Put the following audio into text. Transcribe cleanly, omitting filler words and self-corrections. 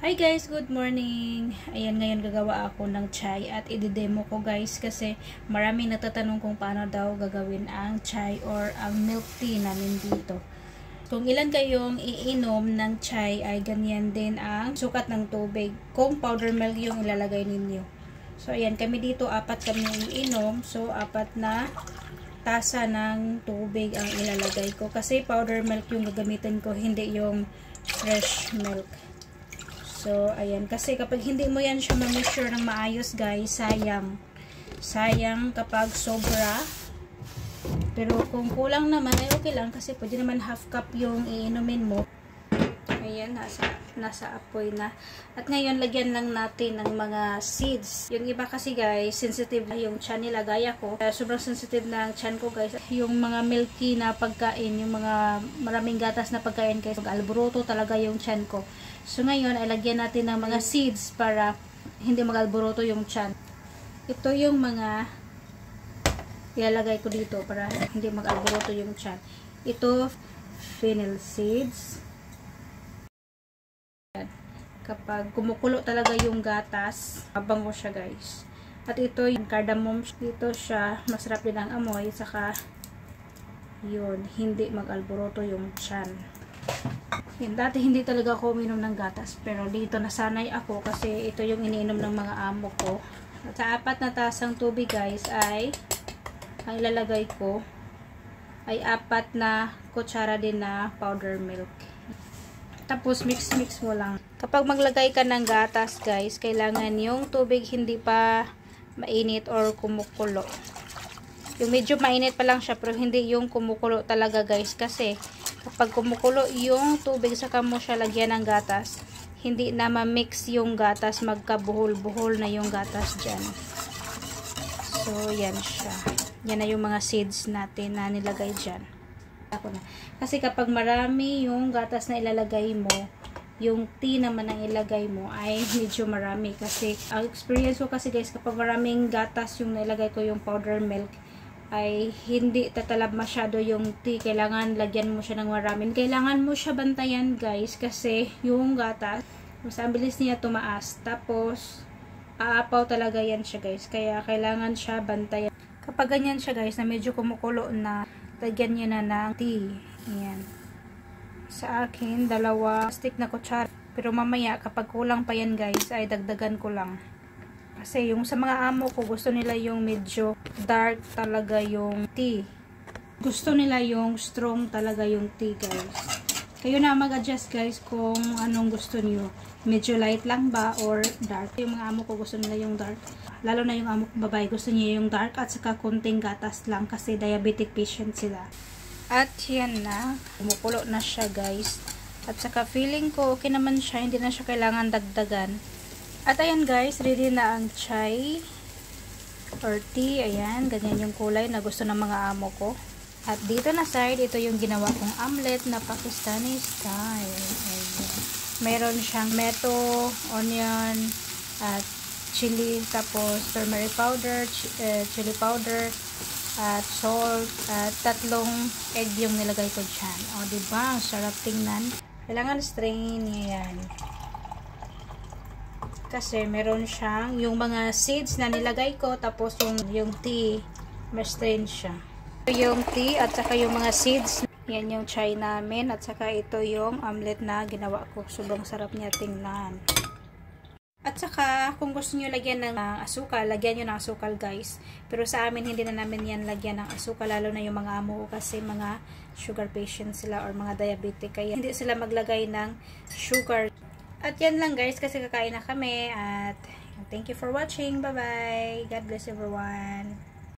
Hi guys, good morning. Ayan, ngayon gagawa ako ng chai at i-demo ko guys kasi maraming natatanong kung paano daw gagawin ang chai or ang milk tea namin dito. Kung ilan kayong iinom ng chai ay ganyan din ang sukat ng tubig kung powder milk yung ilalagay ninyo. So ayan, kami dito apat kami iinom. So apat na tasa ng tubig ang ilalagay ko kasi powder milk yung gagamitin ko, hindi yung fresh milk. So, ayan. Kasi kapag hindi mo yan siya ma-measure ng maayos, guys, sayang. Sayang kapag sobra. Pero kung kulang naman, ay okay lang. Kasi pwede naman half cup yung iinumin mo. Ayan, nasa apoy na. At ngayon, lagyan lang natin ng mga seeds. Yung iba kasi, guys, sensitive yung tiyan nila. Gaya ko. Sobrang sensitive na ang tiyan ko, guys. Yung mga milky na pagkain, yung mga maraming gatas na pagkain, guys. Mag-alboroto talaga yung tiyan ko. So, ngayon, ay lagyan natin ng mga seeds para hindi mag-alboroto yung tiyan. Ito yung mga ilalagay ko dito para hindi mag-alboroto yung tiyan. Ito, fennel seeds. Kapag kumukulo talaga yung gatas, mabango siya guys. At ito yung cardamom. Dito siya, masarap din ang amoy. Saka, yun, hindi mag-alboroto yung tiyan. Yan, dati hindi talaga ako uminom ng gatas, pero dito nasanay ako kasi ito yung iniinom ng mga amo ko. At sa apat na tasang tubig guys ay ang ilalagay ko ay 4 na kutsara din na powder milk. Tapos mix mo lang. Kapag maglagay ka ng gatas guys, kailangan yung tubig hindi pa mainit or kumukulo. Yung medyo mainit pa lang siya pero hindi yung kumukulo talaga guys, kasi kapag kumukulo yung tubig saka mo siya lagyan ng gatas, hindi na ma-mix yung gatas, magkabuhol-buhol na yung gatas dyan. So yan siya. Yan na yung mga seeds natin na nilagay dyan. Kasi kapag marami yung gatas na ilalagay mo, yung tea naman ang ilagay mo ay medyo marami. Kasi ang experience ko kasi guys, kapag maraming gatas yung nilagay ko yung powder milk, ay hindi tatalab masyado yung tea. Kailangan lagyan mo siya ng maraming. Kailangan mo siya bantayan guys kasi yung gatas, mas ang bilis niya tumaas. Tapos aapaw talaga yan siya guys. Kaya kailangan siya bantayan. Kapag ganyan siya guys na medyo kumukulo na, lagyan nyo na ng tea. Ayan. Sa akin, 2 stick na kutsara. Pero mamaya kapag kulang pa yan guys ay dagdagan ko lang. Kasi yung sa mga amo ko, gusto nila yung medyo dark talaga yung tea. Gusto nila yung strong talaga yung tea guys. Kayo na mag-adjust guys kung anong gusto niyo. Medyo light lang ba or dark. Yung mga amo ko gusto nila yung dark. Lalo na yung amo ko babae, gusto niya yung dark at saka konting gatas lang kasi diabetic patient sila. At yan na. Kumukulo na siya guys. At saka feeling ko okay naman siya. Hindi na siya kailangan dagdagan. At ayan guys, ready na ang chai or tea. Ayan, ganyan yung kulay na gusto ng mga amo ko. At dito na side, ito yung ginawa kong omelet na Pakistani style. Ayan. Meron siyang tomato, onion, at chili, tapos turmeric powder, chili powder, at salt, at 3 egg yung nilagay ko dyan. O, diba? Ang sarap tingnan. Kailangan strain yan. Kasi meron siyang yung mga seeds na nilagay ko, tapos yung tea, ma-strain siya. Yung tea at saka yung mga seeds, yan yung chai namin, at saka ito yung omelet na ginawa ko. Sobrang sarap niya tingnan. At saka kung gusto niyo lagyan ng asukal, lagyan niyo ng asukal guys. Pero sa amin hindi na namin yan lagyan ng asukal, lalo na yung mga amo ko kasi mga sugar patient sila or mga diabetic, kaya hindi sila maglagay ng sugar. At yan lang guys, kasi kakain na kami. At thank you for watching. Bye bye. God bless everyone.